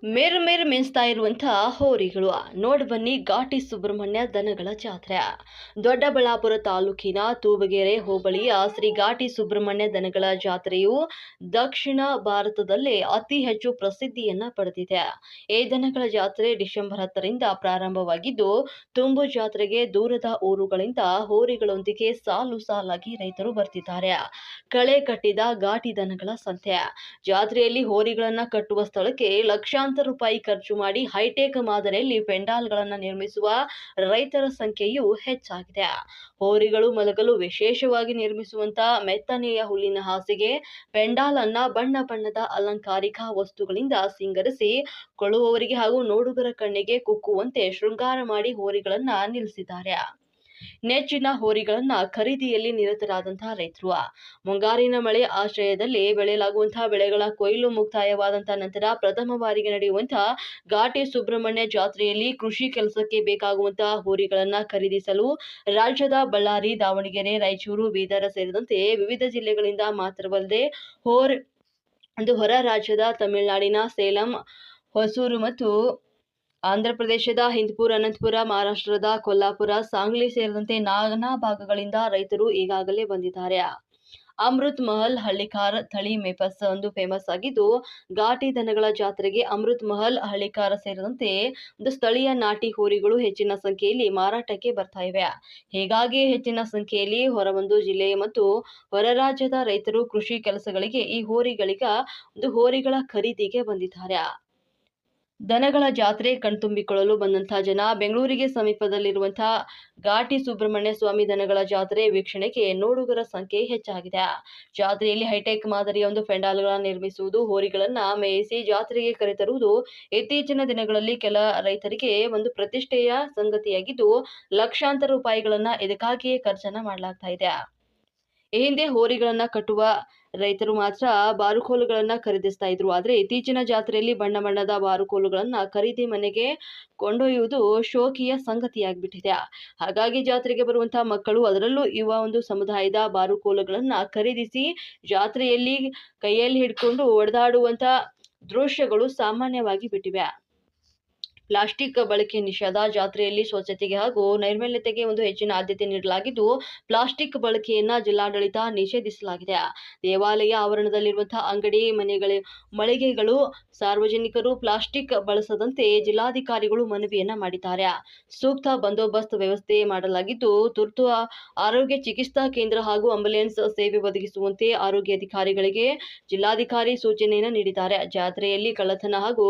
ಮೇರ್ ಮೇರ್ ಮೆನ್ಸ್ತಾ ಇರುವಂತಹ ಹೋರಿಗಳು ನೋಡ್ ಬನ್ನಿ. ಘಾಟಿ ಸುಬ್ರಹ್ಮಣ್ಯ ದನಗಳ ಜಾತ್ರೆ ದೊಡ್ಡಬಳ್ಳಾಪುರ ತಾಲೂಕಿನ ತೂಬಗೆರೆ ಹೋಬಳಿಯ ಶ್ರೀ ಘಾಟಿ ಸುಬ್ರಹ್ಮಣ್ಯ ದನಗಳ ಜಾತ್ರೆಯು ದಕ್ಷಿಣ ಭಾರತದಲ್ಲೇ ಅತಿ ಹೆಚ್ಚು ಪ್ರಸಿದ್ಧಿಯನ್ನ ಪಡೆದಿದೆ. ಈ ದನಗಳ ಜಾತ್ರೆ ಡಿಸೆಂಬರ್ 10ರಿಂದ ಪ್ರಾರಂಭವಾಗಿದ್ದು, ತುಂಬು ಜಾತ್ರೆಗೆ ದೂರದ ಊರುಗಳಿಂದ ಹೋರಿಗಳೊಂದಿಗೆ ಸಾಲು ಸಾಲಾಗಿ ರೈತರು ಬರ್ತಿದ್ದಾರೆ. ಕಳೆ ಕಟ್ಟಿದ ಘಾಟಿ ದನಗಳ ಸಂತೆ ಜಾತ್ರೆಯಲ್ಲಿ ಹೋರಿಗಳನ್ನ ಕಟ್ಟುವ ಸ್ಥಳಕ್ಕೆ ಲಕ್ಷಾಂತರ ರೂಪಾಯಿ ಖರ್ಚು ಮಾಡಿ ಹೈಟೆಕ್ ಮಾದರಿಯಲ್ಲಿ ಪೆಂಡಾಲ್ಗಳನ್ನು ನಿರ್ಮಿಸುವ ರೈತರ ಸಂಖ್ಯೆಯೂ ಹೆಚ್ಚಾಗಿದೆ. ಹೋರಿಗಳು ಮಲಗಲು ವಿಶೇಷವಾಗಿ ನಿರ್ಮಿಸುವಂತಹ ಮೆತ್ತನೆಯ ಹುಲ್ಲಿನ ಹಾಸಿಗೆ, ಪೆಂಡಾಲ್ ಅನ್ನ ಬಣ್ಣ ಬಣ್ಣದ ಅಲಂಕಾರಿಕ ವಸ್ತುಗಳಿಂದ ಸಿಂಗರಿಸಿ ಕೊಳ್ಳುವವರಿಗೆ ಹಾಗೂ ನೋಡುಗರ ಕಣ್ಣಿಗೆ ಕುಕ್ಕುವಂತೆ ಶೃಂಗಾರ ಮಾಡಿ ಹೋರಿಗಳನ್ನ ನಿಲ್ಲಿಸಿದ್ದಾರೆ. ನೆಚ್ಚಿನ ಹೋರಿಗಳನ್ನ ಖರೀದಿಯಲ್ಲಿ ನಿರತರಾದಂತಹ ರೈತರು ಮುಂಗಾರಿನ ಮಳೆ ಆಶ್ರಯದಲ್ಲಿ ಬೆಳೆಯಲಾಗುವಂತಹ ಬೆಳೆಗಳ ಕೊಯ್ಲು ಮುಕ್ತಾಯವಾದಂತಹ ನಂತರ ಪ್ರಥಮ ಬಾರಿಗೆ ನಡೆಯುವಂತಹ ಘಾಟಿ ಸುಬ್ರಹ್ಮಣ್ಯ ಜಾತ್ರೆಯಲ್ಲಿ ಕೃಷಿ ಕೆಲಸಕ್ಕೆ ಬೇಕಾಗುವಂತಹ ಹೋರಿಗಳನ್ನ ಖರೀದಿಸಲು ರಾಜ್ಯದ ಬಳ್ಳಾರಿ, ದಾವಣಗೆರೆ, ರಾಯಚೂರು, ಬೀದರ್ ಸೇರಿದಂತೆ ವಿವಿಧ ಜಿಲ್ಲೆಗಳಿಂದ ಮಾತ್ರವಲ್ಲದೆ ಹೊರ ರಾಜ್ಯದ ತಮಿಳುನಾಡಿನ ಸೇಲಂ, ಹೊಸೂರು ಮತ್ತು ಆಂಧ್ರಪ್ರದೇಶದ ಹಿಂದೂಪುರ, ಅನಂತಪುರ, ಮಹಾರಾಷ್ಟ್ರದ ಕೊಲ್ಲಾಪುರ, ಸಾಂಗ್ಲಿ ಸೇರಿದಂತೆ ನಾನಾ ಭಾಗಗಳಿಂದ ರೈತರು ಈಗಾಗಲೇ ಬಂದಿದ್ದಾರೆ. ಅಮೃತ್ ಮಹಲ್ ಹಳ್ಳಿಕಾರ್ ತಳಿ ಮೇಪಸ್ ಒಂದು ಫೇಮಸ್ ಆಗಿದ್ದು, ಘಾಟಿ ದನಗಳ ಜಾತ್ರೆಗೆ ಅಮೃತ್ ಮಹಲ್ ಹಳ್ಳಿಕಾರ್ ಸೇರಿದಂತೆ ಸ್ಥಳೀಯ ನಾಟಿ ಹೋರಿಗಳು ಹೆಚ್ಚಿನ ಸಂಖ್ಯೆಯಲ್ಲಿ ಮಾರಾಟಕ್ಕೆ ಬರ್ತಾ ಇವೆ. ಹೀಗಾಗಿ ಹೆಚ್ಚಿನ ಸಂಖ್ಯೆಯಲ್ಲಿ ಹೊರವೊಂದು ಜಿಲ್ಲೆ ಮತ್ತು ಹೊರ ರಾಜ್ಯದ ರೈತರು ಕೃಷಿ ಕೆಲಸಗಳಿಗೆ ಈ ಹೋರಿಗಳ ಖರೀದಿಗೆ ಬಂದಿದ್ದಾರೆ. ದನಗಳ ಜಾತ್ರೆ ಕಣ್ತುಂಬಿಕೊಳ್ಳಲು ಬಂದಂತಹ ಜನ ಬೆಂಗಳೂರಿಗೆ ಸಮೀಪದಲ್ಲಿರುವಂತಹ ಘಾಟಿ ಸುಬ್ರಹ್ಮಣ್ಯ ಸ್ವಾಮಿ ದನಗಳ ಜಾತ್ರೆ ವೀಕ್ಷಣೆಗೆ ನೋಡುಗರ ಸಂಖ್ಯೆ ಹೆಚ್ಚಾಗಿದೆ. ಜಾತ್ರೆಯಲ್ಲಿ ಹೈಟೆಕ್ ಮಾದರಿಯ ಪೆಂಡಾಲ್ಗಳನ್ನು ನಿರ್ಮಿಸುವುದು, ಹೋರಿಗಳನ್ನ ಮೇಯಿಸಿ ಜಾತ್ರೆಗೆ ಕರೆತರುವುದು ಇತ್ತೀಚಿನ ದಿನಗಳಲ್ಲಿ ಕೆಲ ರೈತರಿಗೆ ಪ್ರತಿಷ್ಠೆಯ ಸಂಗತಿಯಾಗಿದ್ದು, ಲಕ್ಷಾಂತರ ರೂಪಾಯಿಗಳನ್ನ ಇದಕ್ಕಾಗಿಯೇ ಖರ್ಚನ್ನ ಮಾಡಲಾಗ್ತಾ ಇದೆ. ಈ ಹಿಂದೆ ಹೋರಿಗಳನ್ನ ಕಟ್ಟುವ ರೈತರು ಮಾತ್ರ ಬಾರುಕೋಲುಗಳನ್ನ ಖರೀದಿಸ್ತಾ ಇದ್ರು. ಆದ್ರೆ ಇತ್ತೀಚಿನ ಜಾತ್ರೆಯಲ್ಲಿ ಬಣ್ಣ ಬಣ್ಣದ ಬಾರುಕೋಲುಗಳನ್ನ ಖರೀದಿ ಮನೆಗೆ ಕೊಂಡೊಯ್ಯುವುದು ಶೋಕಿಯ ಸಂಗತಿಯಾಗ್ಬಿಟ್ಟಿದೆ. ಹಾಗಾಗಿ ಜಾತ್ರೆಗೆ ಬರುವಂತಹ ಮಕ್ಕಳು, ಅದರಲ್ಲೂ ಯುವ ಸಮುದಾಯದ ಬಾರುಕೋಲುಗಳನ್ನ ಖರೀದಿಸಿ ಜಾತ್ರೆಯಲ್ಲಿ ಕೈಯಲ್ಲಿ ಹಿಡ್ಕೊಂಡು ಒಡೆದಾಡುವಂತ ದೃಶ್ಯಗಳು ಸಾಮಾನ್ಯವಾಗಿ ಬಿಟ್ಟಿವೆ. ಪ್ಲಾಸ್ಟಿಕ್ ಬಳಕೆ ನಿಷೇಧ ಜಾತ್ರೆಯಲ್ಲಿ ಸ್ವಚ್ಛತೆಗೆ ಹಾಗೂ ನೈರ್ಮಲ್ಯತೆಗೆ ಹೆಚ್ಚಿನ ಆದ್ಯತೆ ನೀಡಲಾಗಿದ್ದು, ಪ್ಲಾಸ್ಟಿಕ್ ಬಳಕೆಯನ್ನ ಜಿಲ್ಲಾಡಳಿತ ನಿಷೇಧಿಸಲಾಗಿದೆ. ದೇವಾಲಯ ಆವರಣದಲ್ಲಿರುವಂತಹ ಅಂಗಡಿ ಮಳಿಗೆಗಳು ಸಾರ್ವಜನಿಕರು ಪ್ಲಾಸ್ಟಿಕ್ ಬಳಸದಂತೆ ಜಿಲ್ಲಾಧಿಕಾರಿಗಳು ಮನವಿಯನ್ನ ಮಾಡಿದ್ದಾರೆ. ಸೂಕ್ತ ಬಂದೋಬಸ್ತ್ ವ್ಯವಸ್ಥೆ ಮಾಡಲಾಗಿದ್ದು, ತುರ್ತು ಆರೋಗ್ಯ ಚಿಕಿತ್ಸಾ ಕೇಂದ್ರ ಹಾಗೂ ಆಂಬ್ಯುಲೆನ್ಸ್ ಸೇವೆ ಒದಗಿಸುವಂತೆ ಆರೋಗ್ಯ ಅಧಿಕಾರಿಗಳಿಗೆ ಜಿಲ್ಲಾಧಿಕಾರಿ ಸೂಚನೆಯನ್ನ ನೀಡಿದ್ದಾರೆ. ಜಾತ್ರೆಯಲ್ಲಿ ಕಳ್ಳತನ ಹಾಗೂ